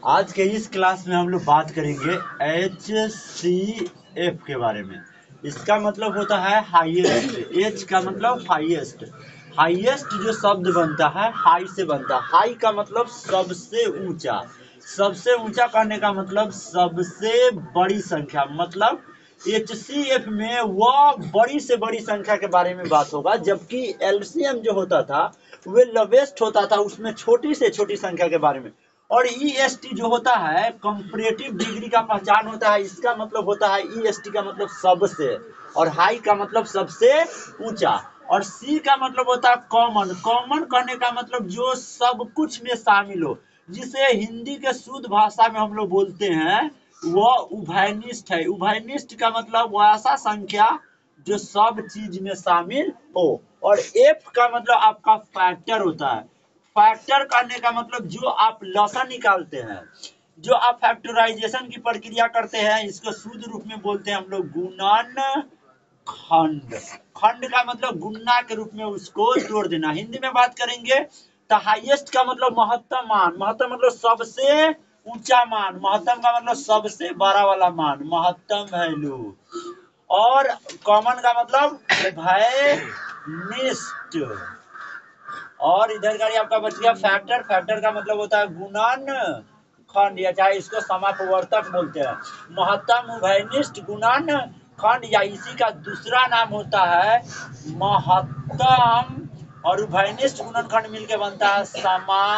आज के इस क्लास में हम लोग बात करेंगे HCF के बारे में। इसका मतलब होता है हाईएस्ट। H का मतलब हाईएस्ट। हाईएस्ट जो शब्द बनता है हाई से बनता है। हाई का मतलब सबसे ऊंचा। सबसे ऊंचा करने का मतलब सबसे बड़ी संख्या। मतलब HCF में वह बड़ी से बड़ी संख्या के बारे में बात होगा, जबकि LCM जो होता था वह लोवेस्ट होता था, उसमें छोटी से छोटी संख्या के बारे में। और EST जो होता है कंपैरेटिव डिग्री का पहचान होता है। इसका मतलब होता है EST का मतलब सबसे, और हाई का मतलब सबसे ऊंचा, और C का मतलब होता है कॉमन। कॉमन करने का मतलब जो सब कुछ में शामिल हो, जिसे हिंदी के शुद्ध भाषा में हम लोग बोलते हैं वह उभयनिष्ठ है। उभयनिष्ठ का मतलब वह ऐसा संख्या जो सब चीज में शामिल हो। और F का मतलब आपका फैक्टर होता है। फैक्टर करने का मतलब जो आप लसा निकालते हैं, जो आप फैक्टराइजेशन की प्रक्रिया करते हैं, इसको शुद्ध रूप में बोलते हैं हम लोग गुणन खंड। खंड का मतलब गुणा के रूप में उसको तोड़ देना। हिंदी में बात करेंगे तो हाईएस्ट का मतलब महत्तम मान। महत्तम मतलब सबसे ऊंचा मान। महत्तम का मतलब सबसे बड़ा वाला मान, महत्तम वैल्यू। और कॉमन का मतलब उभयनिष्ठ। और इधर का आपका बच गया फैक्टर। फैक्टर का मतलब होता है गुणन खंड, या चाहे इसको समापवर्तक बोलते हैं। महत्तम उभयनिष्ठ गुणन खंड, या इसी का दूसरा नाम होता है महत्तम और उभयनिष्ठ गुणनखंड मिलके बनता है समापवर्तक।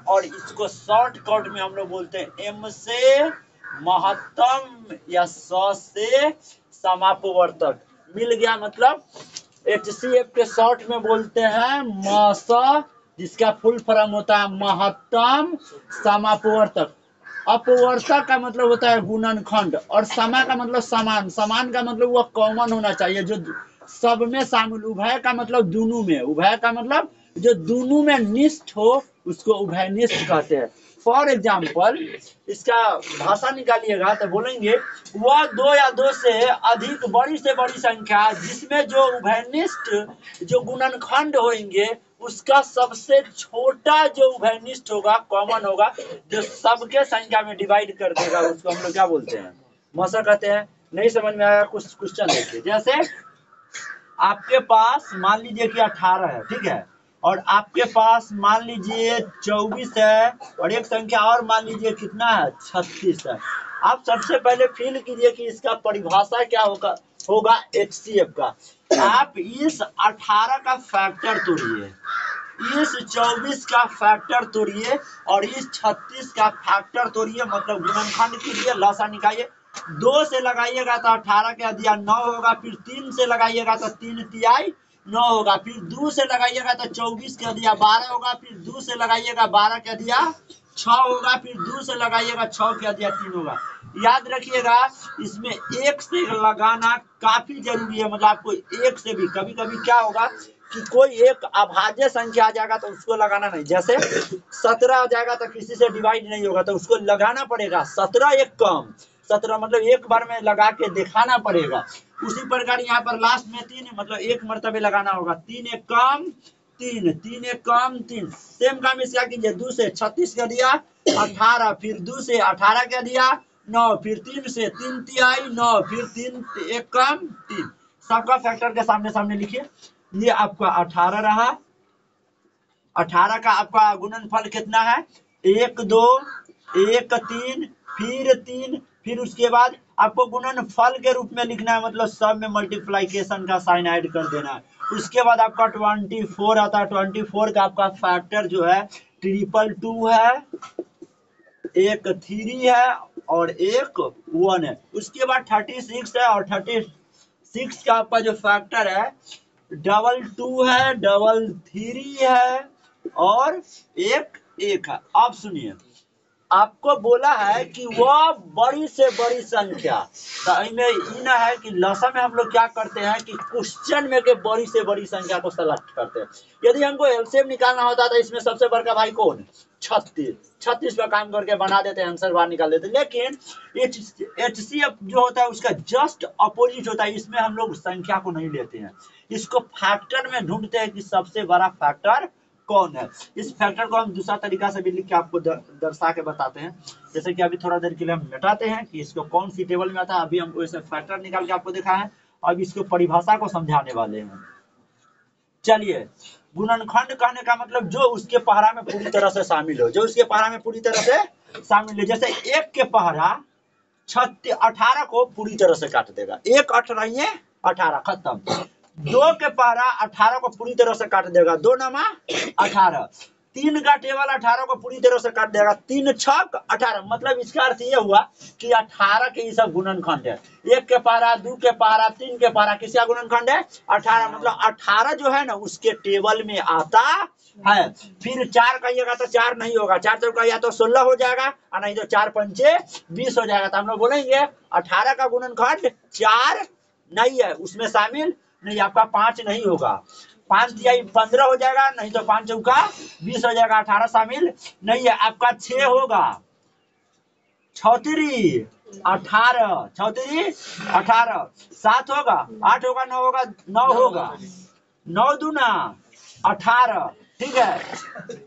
और इसको शॉर्टकट में हम लोग बोलते हैं M से महत्तम या स से समापवर्तक। मिल गया मतलब HCF के शॉर्ट में बोलते हैं मस, जिसका फुल फॉर्म होता है महत्तम समापवर्तक। अपवर्तक का मतलब होता है गुणनखंड, और समा का मतलब समान। समान का मतलब वह कॉमन होना चाहिए, जो सब में शामिल। उभय का मतलब दोनों में। उभय का मतलब जो दोनों में निष्ठ हो, उसको उभयनिष्ठ कहते हैं। फॉर एग्जाम्पल इसका भाषा निकालिएगा तो बोलेंगे वह दो या दो से अधिक बड़ी से बड़ी संख्या जिसमें जो उभयनिष्ठ जो गुणनखंड होंगे, उसका सबसे छोटा जो उभयनिष्ठ होगा, कॉमन होगा, जो सबके संख्या में डिवाइड कर देगा, उसको हम लोग क्या बोलते हैं? मसा कहते हैं। नहीं समझ में आया? कुछ क्वेश्चन देखिए। जैसे आपके पास मान लीजिए कि 18 है, ठीक है, और आपके पास मान लीजिए 24 है, और एक संख्या और मान लीजिए कितना है, 36 है। आप सबसे पहले फील कीजिए कि इसका परिभाषा क्या होगा HCF का। आप इस 18 का फैक्टर तोड़िए, इस 24 का फैक्टर तोड़िए, और इस 36 का फैक्टर तोड़िए। मतलब गुणनखंड कीजिए, लसा निकालिए। 2 से लगाइएगा तो 18 के अधिया 9 होगा, फिर 3 से लगाइएगा तो 3 तिहाई 9 होगा, फिर 2 से लगाइएगा तो 24 के अधिया 12 होगा, फिर 2 से लगाइएगा 12 के अधिया 6 होगा, फिर 2 से लगाइएगा 6 के अधिया 3 होगा। याद रखिएगा, इसमें 1 से लगाना काफी जरूरी है। मतलब आपको 1 से भी कभी कभी क्या होगा कि कोई एक अभाज्य संख्या आ जाएगा तो उसको लगाना नहीं। जैसे 17 आ जाएगा तो किसी से डिवाइड नहीं होगा, तो उसको लगाना पड़ेगा। 17 एक कम, 17 मतलब एक बार में लगा के दिखाना पड़ेगा। उसी प्रकार यहाँ पर लास्ट में 3 मतलब एक मर्तबे लगाना होगा। 3 एक कम 3, 3 एक कम 3। सेम काम इसका कीजिए। 2 से 36 का दिया 18, फिर 2 से 18 का दिया 9, फिर 3 से 3 तिहाई 9, फिर 3 एक कम 3। सबका फैक्टर के सामने सामने लिखिए। ये आपका 18 रहा। 18 का आपका गुणनफल कितना है? 1 2 1 3, फिर 3, फिर उसके बाद आपको गुणनफल के रूप में लिखना है। मतलब सब में मल्टीप्लिकेशन का साइन ऐड कर देना है। उसके बाद आपका 24 आता है। 24 का आपका फैक्टर जो है 222 है, एक 3 है और एक 1 है। उसके बाद 36 है, और 36 का आपका जो फैक्टर है 22 है, 33 है, और एक है। अब सुनिए, आपको बोला है कि वह बड़ी से बड़ी संख्या, तो इनमें इन है कि लसा में हम लोग क्या करते हैं कि क्वेश्चन में के बड़ी से बड़ी संख्या को सेलेक्ट करते हैं। यदि हमको एलसीएम निकालना होता तो इसमें सबसे बड़का भाई कौन? 36। 36 पर काम करके बना देते हैं, आंसर बाहर निकाल देते हैं। लेकिन HCF जो होता है उसका जस्ट अपोजिट होता है। इसमें हम लोग संख्या को नहीं लेते हैं, इसको फैक्टर में ढूंढते हैं कि सबसे बड़ा फैक्टर कौन है। इस फैक्टर को हम दूसरा तरीका से भी लिख के आपको दर्शा के बताते हैं। जैसे कि अभी थोड़ा देर के लिए हम मिटाते हैं कि इसको कौन सी टेबल में आता है। अभी हम वैसे फैक्टर निकाल के आपको दिखा है, अब इसको परिभाषा को समझाने वाले हैं। चलिए, गुणनखंड कहने का मतलब जो उसके पहरा में पूरी तरह से शामिल हो, जो उसके पहरा में पूरी तरह से शामिल है। जैसे एक के पहरा 18 को पूरी तरह से काट देगा, एक 18 18 खत्म। दो के पहरा 18 को पूरी तरह से काट देगा, 2 नमा 18। तीन का टेबल 18 को पूरी तरह से काट देगा, 3 छक 18। मतलब इसका अर्थ ये हुआ कि 18 के ये सब गुणनखंड है। एक के पहरा, 2 के पहरा, 3 के पहरा किसका गुणनखंड है? 18। मतलब 18 जो है ना उसके टेबल में आता है। फिर 4 कहिएगा तो 4 नहीं होगा, 4 चौका या तो 16 हो जाएगा और नहीं तो 4 पंचे 20 हो जाएगा। तो हम लोग बोलेंगे 18 का गुणनखंड 4 नहीं है, उसमें शामिल नहीं, आपका 5 नहीं होगा। 5 या 15 हो जाएगा, नहीं तो 5 चौका 20 हो जाएगा, 18 शामिल नहीं है। आपका 6 होगा, 6 18, 6 18, 7 होगा, 8 होगा, 9 होगा, 9 होगा, 9 दूना 18, ठीक है।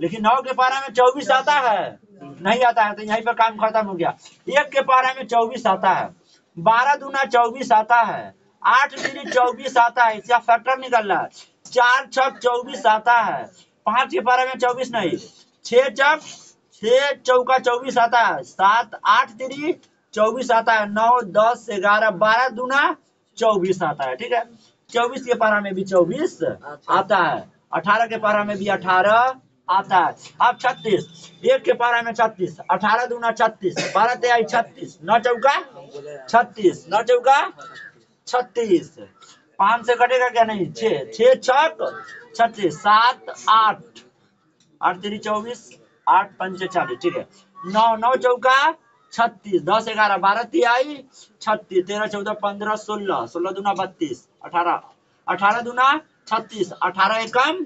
लेकिन 9 के पारा में 24 आता है, नहीं आता है, तो यहीं पर काम खत्म हो गया। 1 के पारा में 24 आता है, 12 दूना 24 आता है, 8 दूनी 24 आता है, इसका फैक्टर निकलना है। 4 छक 24 आता है, 5 के पारा में 24 नहीं, 6 चौका 24 आता है, 7 8 3 24 आता है, 9 10 11 12 दूना 24 आता है, ठीक है। 24 के पारा में भी 24 आता है, 18 के पारा में भी 18 आता है। अब 36, 1 के पारा में 36, 18 दूना 36, 12 तेई 36, 9 चौका 36, 9 चौका 36। 5 से कटेगा क्या? नहीं, 6 छक 36, 7 8 8 3 24, 8 5 40, ठीक है। 9 चौका 36, 10 11 12 तिहाई 36, 13 14 15 16, 16 दूना 32, 18 18 दूना 36, 18 एकम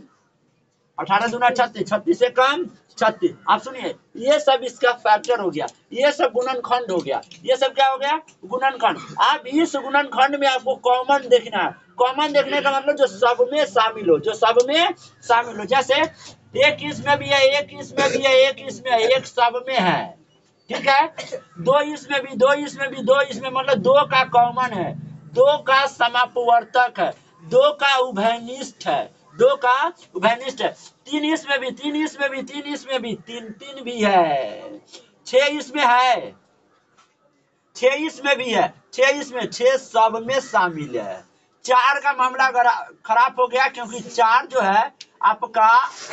18 दूना 36, 36 से कम 36। आप सुनिए, ये सब इसका फैक्टर हो गया, ये सब गुणनखंड हो गया, ये सब क्या हो गया? गुणनखंड। आप इस गुणनखंड में आपको कॉमन देखना है। कॉमन देखने का मतलब जो सब में शामिल हो, जो सब में शामिल हो। जैसे एक इसमें भी है, एक इसमें भी है, एक इसमें है, एक सब में है, ठीक है। 2 इसमें भी, 2 इसमें भी, 2 इसमें, मतलब 2 का कॉमन है, 2 का समापवर्तक है, 2 का उभयनिष्ठ है, 2 का उभयनिष्ठ है। 3 इसमें भी, 3 इसमें भी, 3 इसमें भी, 3 भी है। 6 इसमें है, 6 इसमें भी है, 6 इसमें, 6 सब में शामिल है। 4 का मामला खराब हो गया क्योंकि 4 जो है आपका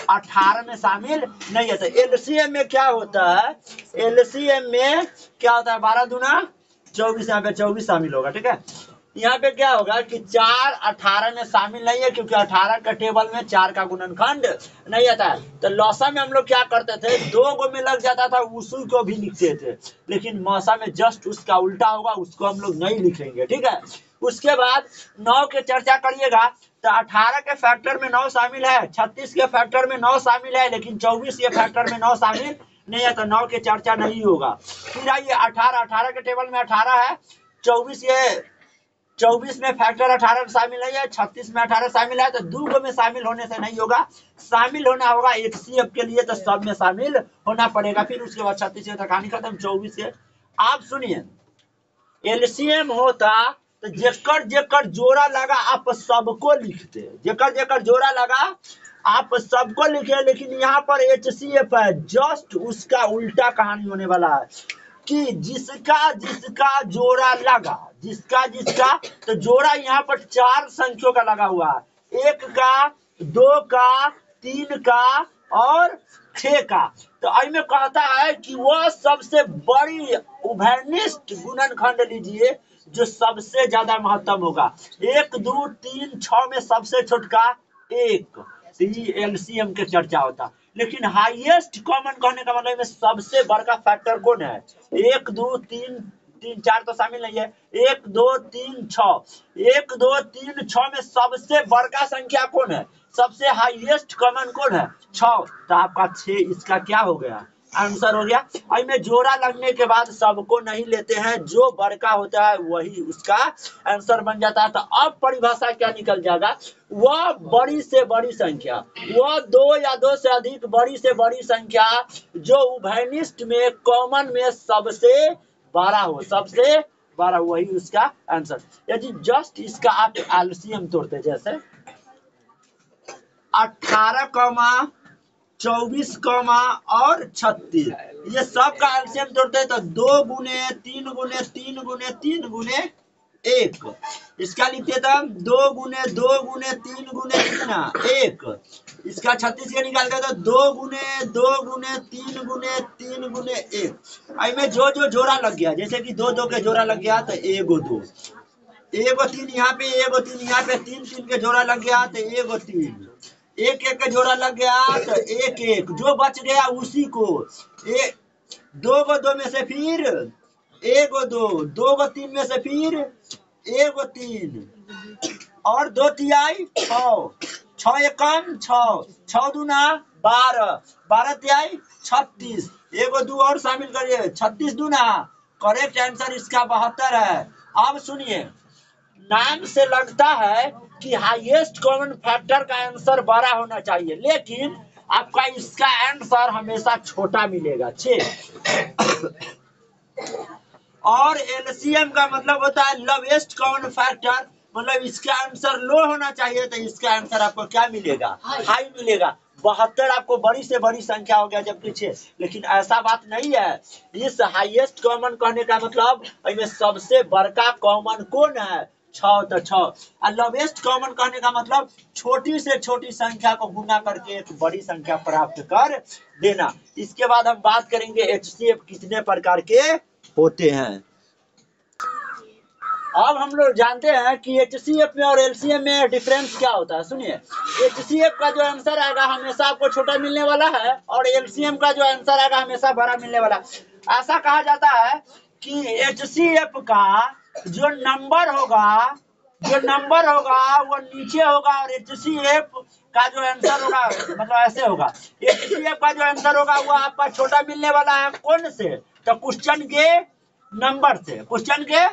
18 में शामिल नहीं है। तो एलसीएम में क्या होता है? एलसीएम में क्या होता है? 12 दूना 24, यहाँ पे 24 शामिल होगा, ठीक है। यहाँ पे क्या होगा कि 4 18 में शामिल नहीं है क्योंकि 18 का टेबल में 4 का गुणनखंड नहीं आता है। तो लौसा में हम लोग क्या करते थे? 2 गो में लग जाता था, उसी को भी लिखते थे। लेकिन मौसा में जस्ट उसका उल्टा होगा, उसको हम लोग नहीं लिखेंगे, ठीक है। उसके बाद 9 के चर्चा करिएगा तो 18 के फैक्टर में 9 शामिल है, 36 के फैक्टर में 9 शामिल है, लेकिन 24 के फैक्टर में 9 शामिल नहीं है, तो 9 के चर्चा नहीं होगा। फिर आइए 18 के टेबल में 18 है, 24 में फैक्टर 18 शामिल नहीं है, 36 में 18 शामिल है, तो 2 गो में शामिल होने से नहीं होगा, शामिल होना होगा HCF के लिए, तो सब में शामिल होना पड़ेगा। फिर उसके बाद 36 से कहानी खत्म, 24 के। आप सुनिए, एलसीएम होता तो जेकर जेकर जोड़ा लगा आप सबको लिखते, जेकर जेकर जोड़ा लगा आप सबको लिखे। लेकिन यहाँ पर HCF है, जस्ट उसका उल्टा कहानी होने वाला है कि जिसका जिसका जोड़ा लगा, जिसका जिसका, तो जोड़ा यहाँ पर 4 संख्यों का लगा हुआ है, 1 का, 2 का, 3 का और 6 का। तो में कहता है कि वह सबसे बड़ी उभयनिष्ठ गुणनखंड लीजिए जो सबसे ज्यादा महत्तम होगा। 1 2 3 6 में सबसे छोटका 1, एलसीएम के चर्चा होता। लेकिन हाईएस्ट कॉमन कहने का मतलब में सबसे बड़का फैक्टर कौन है? 1 2 3 4 तो शामिल नहीं है, 1 2 3 6, 1 2 3 6 में सबसे बड़का संख्या कौन है? सबसे हाईएस्ट कॉमन कौन है? 6। तो आपका 6 इसका क्या हो गया? आंसर हो गया। आई में जोड़ा लगने के बाद सबको नहीं लेते हैं, जो बड़का होता है वही उसका आंसर बन जाता है। तो अब परिभाषा क्या निकल जाएगा, वह बड़ी से बड़ी संख्या, वह 2 या 2 से अधिक बड़ी से बड़ी संख्या जो उभयनिष्ठ में कॉमन में सबसे बड़ा हो, सबसे बड़ा, वही उसका आंसर। यदि जस्ट इसका आप एलसीएम तोड़ते, जैसे 18, 24, और 36, ये सब का एलसीएम तोड़ते हैं तो 2 गुने 3 गुने 3 गुने 3 गुने 1, इसका लिखते थे हम 2 गुने 2 गुने 3 गुने 3 1, इसका 36 के निकालते तो 2 गुने 2 गुने 3 गुने 3 गुने 1। आई में जो जो जोड़ा लग गया, जैसे कि 2 2 के जोड़ा लग गया तो 1 2, 1 3 यहाँ पे, 1 3 यहाँ पे, 3 3 के जोड़ा लग गया तो 1 3, 1 1 के जोड़ा लग गया तो 1 1, जो बच गया उसी को 2 2 में से फिर 1 2, 2 3 में से फिर 1 3, और 2 तिहाई 6, 6 एकम 6, 6 दूना 12, 12 तिहाई 36, 1 2 और शामिल करिए, 36 दूना, करेक्ट आंसर इसका 72 है। अब सुनिए, नाम से लगता है कि हाईएस्ट कॉमन फैक्टर का आंसर बड़ा होना चाहिए, लेकिन आपका इसका आंसर हमेशा छोटा मिलेगा, 6। और एलसीएम का मतलब होता है लोवेस्ट कॉमन फैक्टर, मतलब इसका आंसर लो होना चाहिए, तो इसका आंसर आपको क्या मिलेगा, हाई मिलेगा। 72 आपको बड़ी से बड़ी संख्या हो गया जबकि 6, लेकिन ऐसा बात नहीं है। इस हाईएस्ट कॉमन कहने का मतलब इसमें सबसे बड़का कॉमन कौन है, 6, तो 6। और लोवेस्ट कॉमन कहने का मतलब छोटी से छोटी संख्या को गुना करके एक बड़ी संख्या प्राप्त कर देना। इसके बाद हम बात करेंगे एचसीएफ कितने प्रकार के होते हैं। अब हम लोग जानते हैं कि एचसीएफ में और एलसीएम में डिफरेंस क्या होता है। सुनिए, एचसीएफ का जो आंसर आएगा हमेशा आपको छोटा मिलने वाला है, और एलसीएम का जो आंसर आएगा हमेशा बड़ा मिलने वाला है। ऐसा कहा जाता है कि एचसीएफ का जो नंबर होगा वो नीचे होगा, और एचसीएफ का जो आंसर होगा मतलब ऐसे होगा। एचसीएफ का जो आंसर होगा वो आपका छोटा मिलने वाला है, कौन से, तो क्वेश्चन के नंबर से, क्वेश्चन के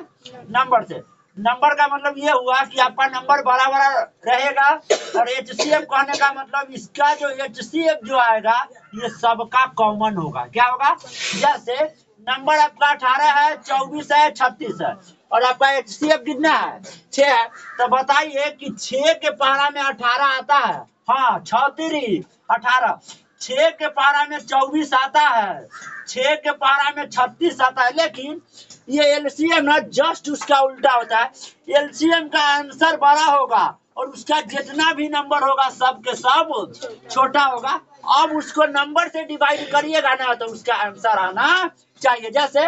नंबर से। नंबर का मतलब ये हुआ कि आपका नंबर बड़ा बड़ा रहेगा, और एचसीएफ कहने का मतलब इसका जो एचसीएफ जो आएगा ये सबका कॉमन होगा। क्या होगा, जैसे नंबर आपका 18 है, 24 है, 36 है, और आपका एचसीएफ कितना है, 6 है, तो बताइए कि 6 के पहाड़ा में 18 आता है, हाँ 6 3 18, 6 के पहाड़ा में 24 आता है, 6 के पहाड़ा में 36 आता है, लेकिन ये एलसीएम ना जस्ट उसका उल्टा होता है। एलसीएम का आंसर बड़ा होगा और उसका जितना भी नंबर होगा सब के सब छोटा होगा। अब उसको नंबर से डिवाइड करिएगा ना तो उसका आंसर आना चाहिए। जैसे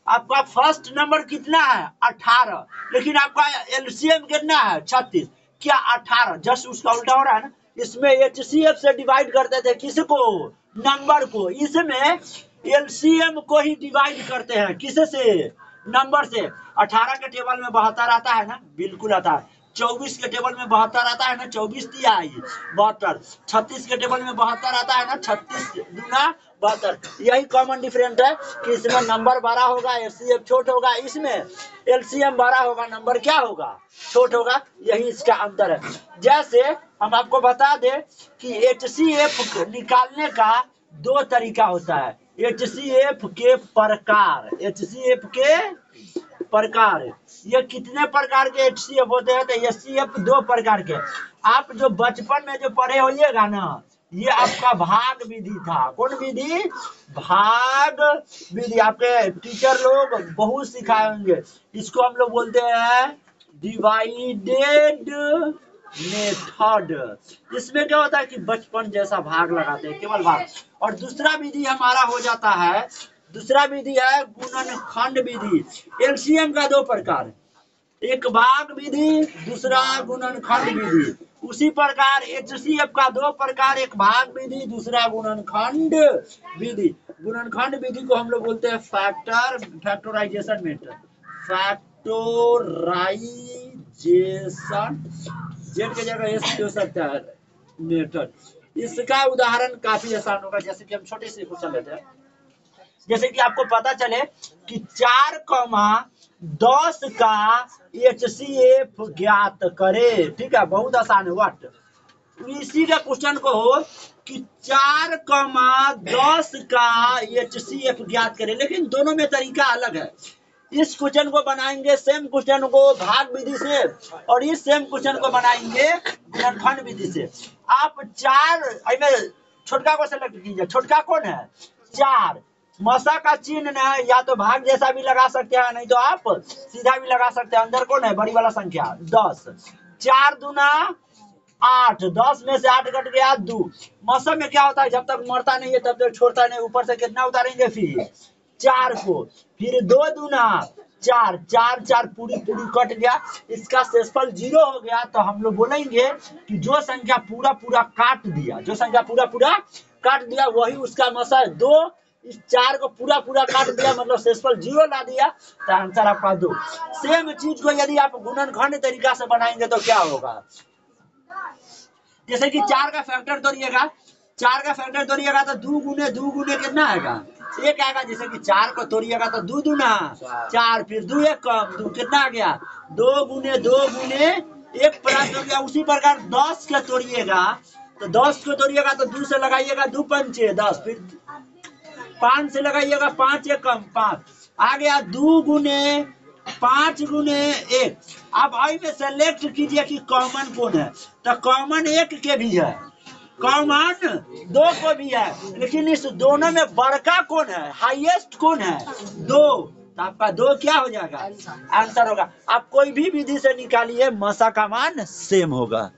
आपका फर्स्ट नंबर कितना है, 18, लेकिन आपका एलसीएम कितना है, 36, क्या 18 जस्ट उसका उल्टा हो रहा है ना। इसमें एचसीएफ से डिवाइड करते थे किसको, नंबर को, इसमें एलसीएम को ही डिवाइड करते हैं किससे, नंबर से। 18 के टेबल में 72 आता है ना, बिल्कुल आता है। 24 के टेबल में 72 आता है ना, 24 तिहाई 72। 36 के टेबल में 72 आता है ना, 36 दूना 72। यही कॉमन डिफरेंस है कि इसमें नंबर बड़ा होगा, एचसीएफ छोट होगा, इसमें एलसीएम बड़ा होगा, नंबर क्या होगा, छोट होगा। यही इसका अंतर है। जैसे हम आपको बता दें कि एचसीएफ निकालने का 2 तरीका होता है। एचसीएफ के प्रकार, एचसीएफ के प्रकार, ये कितने प्रकार के एचसीएफ होते हैं, तो एचसीएफ 2 प्रकार के। आप जो बचपन में जो पढ़े होइएगा ना, ये आपका भाग विधि था। कौन विधि, भाग विधि। आपके टीचर लोग बहुत सिखाए होंगे। इसको हम लोग बोलते हैं डिवाइडेड मेथड। इसमें क्या होता है कि बचपन जैसा भाग लगाते हैं, केवल भाग। और दूसरा विधि हमारा हो जाता है, दूसरा विधि है गुणनखंड विधि। एलसीएम का 2 प्रकार, एक भाग विधि, दूसरा गुणनखंड विधि। उसी प्रकार एचसीएफ का 2 प्रकार, एक भाग विधि, दूसरा गुणनखंड विधि। गुणनखंड विधि को हम लोग बोलते हैं फैक्टराइजेशन मेथड, फैक्टराइजेशन, जेड के जगह एस हो सकता है मेथड। इसका उदाहरण काफी आसान होगा। जैसे कि हम छोटे से क्वेश्चन लेते हैं, जैसे कि आपको पता चले कि 4,10 का HCF ज्ञात करे। ठीक है, बहुत आसान है। व्हाट, इसी का क्वेश्चन को हो कि 4,10 का HCF ज्ञात करे, लेकिन दोनों में तरीका अलग है। इस क्वेश्चन को बनाएंगे सेम क्वेश्चन को भाग विधि से, और इस सेम क्वेश्चन को बनाएंगे गुणनखंड विधि से। आप छोटका को सेलेक्ट कीजिए। छोटका कौन है? 4। मसा का चिन्ह है, या तो भाग जैसा भी लगा सकते हैं, नहीं तो आप सीधा भी लगा सकते हैं। अंदर कौन है? बड़ी वाला संख्या 10। 4 दूना 8, 10 में से 8 कट गया 2। मौसम में क्या होता है? जब तक मरता नहीं है तब तक छोड़ता नहीं। ऊपर से कितना उतारेंगे? फिर 4 को, फिर 2 दूना 4, 4 4 पूरी कट गया। इसका शेषफल 0 हो गया। तो हम लोग बोलेंगे कि जो संख्या पूरा काट दिया, जो संख्या पूरा काट दिया वही उसका मसा है। 2 इस 4 को पूरा काट दिया, मतलब शेषफल 0 ला दिया, तो आंसर आपका 2। सेम चीज को यदि आप गुणनखंड तरीका से बनाएंगे तो क्या होगा? जैसे कि 4 का फैक्टर तोड़िएगा, 4 का फैक्टर तोड़िएगा तो 2 गुने कितना आएगा? 1 आएगा। जैसे कि 4 को तोड़िएगा तो 2 दूना 4, फिर 2 1 कम 2 कितना आ गया? 2 गुने 1 प्राप्त हो गया। उसी प्रकार 10 के तोड़िएगा तो 10 को तोड़िएगा तो 2 से लगाइएगा 2 पंचे 10, फिर 5 से लगाइएगा 5 1 कम 5 आ गया। 2 गुने 5 गुने 1। अब आई में सेलेक्ट कीजिए कि कॉमन कौन है। तो कॉमन 1 के भी है, कॉमन 2 को भी है, लेकिन इस दोनों में बड़का कौन है? हाईएस्ट कौन है? 2। तो आपका 2 क्या हो जाएगा? आंसर होगा। आप कोई भी विधि से निकालिए, मसा का मान सेम होगा।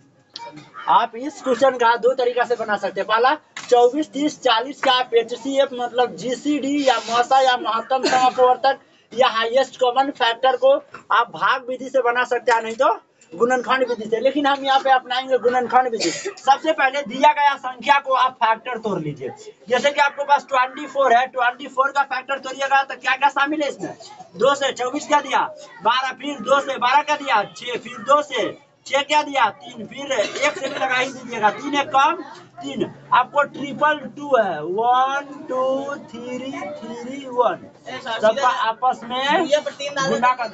आप इस क्वेश्चन का 2 तरीका से बना सकते हैं। पहला 24 30 40 का आप HCF मतलब GCD या मसा या महत्तम समापवर्तक या हाईएस्ट कॉमन फैक्टर को आप भाग विधि से बना सकते हैं, नहीं तो गुणनखंड विधि से। लेकिन हम यहाँ पे अपनाएंगे गुणनखंड विधि। सबसे पहले दिया गया संख्या को आप फैक्टर तोड़ लीजिए। जैसे कि आपके पास 24 है, 24 का फैक्टर तोड़िएगा तो क्या क्या शामिल है इसमें? 2 से 24 क्या दिया? 12, फिर 2 से 12 क्या दिया? 6, फिर 2 से 6 क्या दिया? 3, फिर 1 से भी लगा ही दीजिएगा। 3 1 कम 3। आपको 222 है, 1 2 3 3 1 सबका आपस में गुना कर।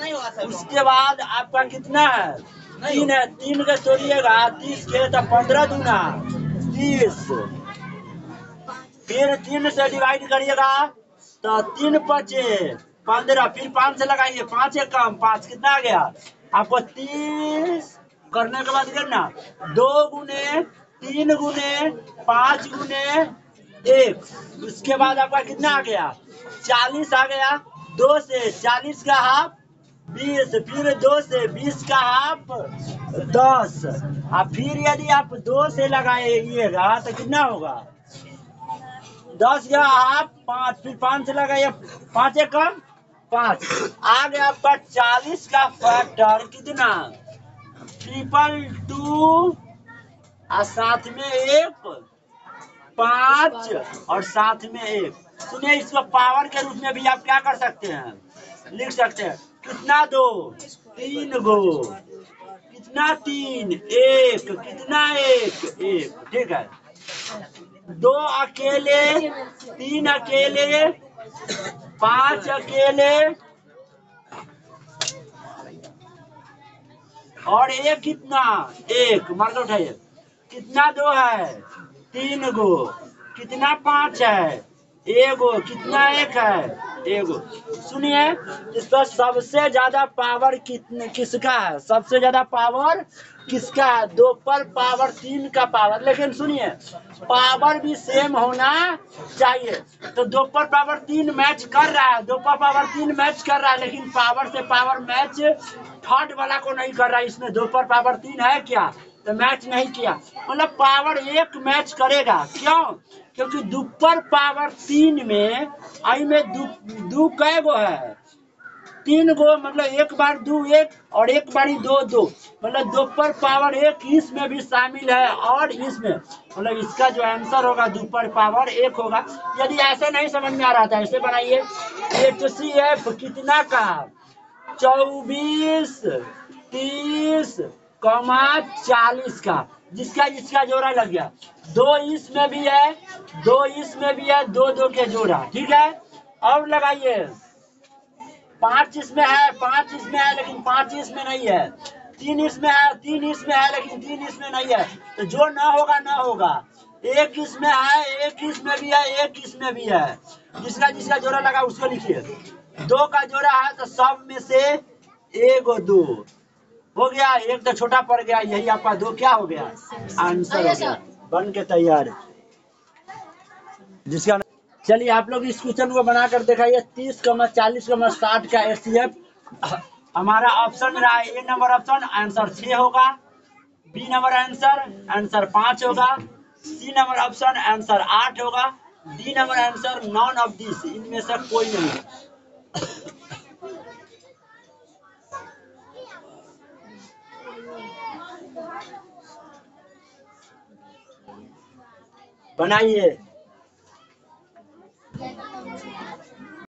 उसके बाद आपका कितना है? 3 है। 3 के तोड़िएगा 30 के तो 15 दूना 30, फिर 3 से डिवाइड करिएगा तो 3 5 15, फिर 5 से लगाइए 5 1 कम 5 कितना आ गया? आपको 30 करने के बाद करना 2 गुने 3 गुने 5 गुने 1। उसके बाद आपका कितना आ गया? 40 आ गया। 2 से 40 का हाफ 20, फिर 2 से 20 का हाफ 10। अब फिर यदि आप 2 से लगाइएगा तो कितना होगा? 10 का हाफ 5, फिर 5 से लगाइए 5 1 कम 5 आ गया। आपका 40 का फैक्टर कितना? 222 और साथ में 1 5 और साथ में 1। सुनिए, इसको पावर के रूप में भी आप क्या कर सकते हैं? लिख सकते हैं। कितना? 2 3 गो, कितना? 3 1, कितना? 1 1। ठीक है। 2 अकेले, 3 अकेले, 5 अकेले और 1 कितना? 1 मार्क उठाइए। कितना? 2 है 3 गो, कितना? 5 है 1 गो, कितना? 1 है 1 गो। सुनिए, इस पर सबसे ज्यादा पावर किसका है? सबसे ज्यादा पावर किसका है? 2 पर पावर 3 का पावर। लेकिन सुनिए, पावर भी सेम होना चाहिए। तो 2 पर पावर 3 मैच कर रहा है, 2 पर पावर 3 मैच कर रहा है, लेकिन पावर से पावर मैच थर्ड वाला को नहीं कर रहा है। इसमें 2 पर पावर 3 है क्या? तो मैच नहीं किया, मतलब पावर 1 मैच करेगा। क्यों? क्योंकि 2 पर पावर 3 में आई में 2 कै गो है? 3 गो, मतलब 1 बार 2 1 और 1 बारी 2 2, मतलब 2 पर पावर 1 इसमें भी शामिल है और इसमें, मतलब इसका जो आंसर होगा 2 पर पावर 1 होगा। यदि ऐसे नहीं समझ में आ रहा था, ऐसे बनाइए। HCF कितना का? 24 30 40 का। जिसका इसका जोड़ा लग गया। 2 इसमें भी है, 2 इसमें भी है, 2 2 के जोड़ा, ठीक है। और लगाइए, 5 इसमें है, 5 इसमें है, लेकिन 5 इसमें नहीं है। 3 इसमें है, 3 इसमें है, लेकिन 3 इसमें नहीं है। तो जो ना होगा ना होगा। 1 इसमें है, 1 इसमें भी है, 1 इसमें भी है। जिसका जिसका जोड़ा लगा उसको लिखिए। 2 का जोड़ा है तो सब में से 1 2 हो गया। 1 तो छोटा पड़ गया, यही आपका 2 क्या हो गया, आंसर हो गया, बन के तैयार। जिसका चलिए आप लोग इस क्वेश्चन को बनाकर दिखाइए। 30, 40, 60 का एचसीएफ हमारा ऑप्शन रहा है। ए नंबर ऑप्शन आंसर 6 होगा। बी नंबर आंसर 5 होगा। सी नंबर ऑप्शन आंसर 8 होगा। D number answer none of this, इनमें से कोई नहीं। बनाइए।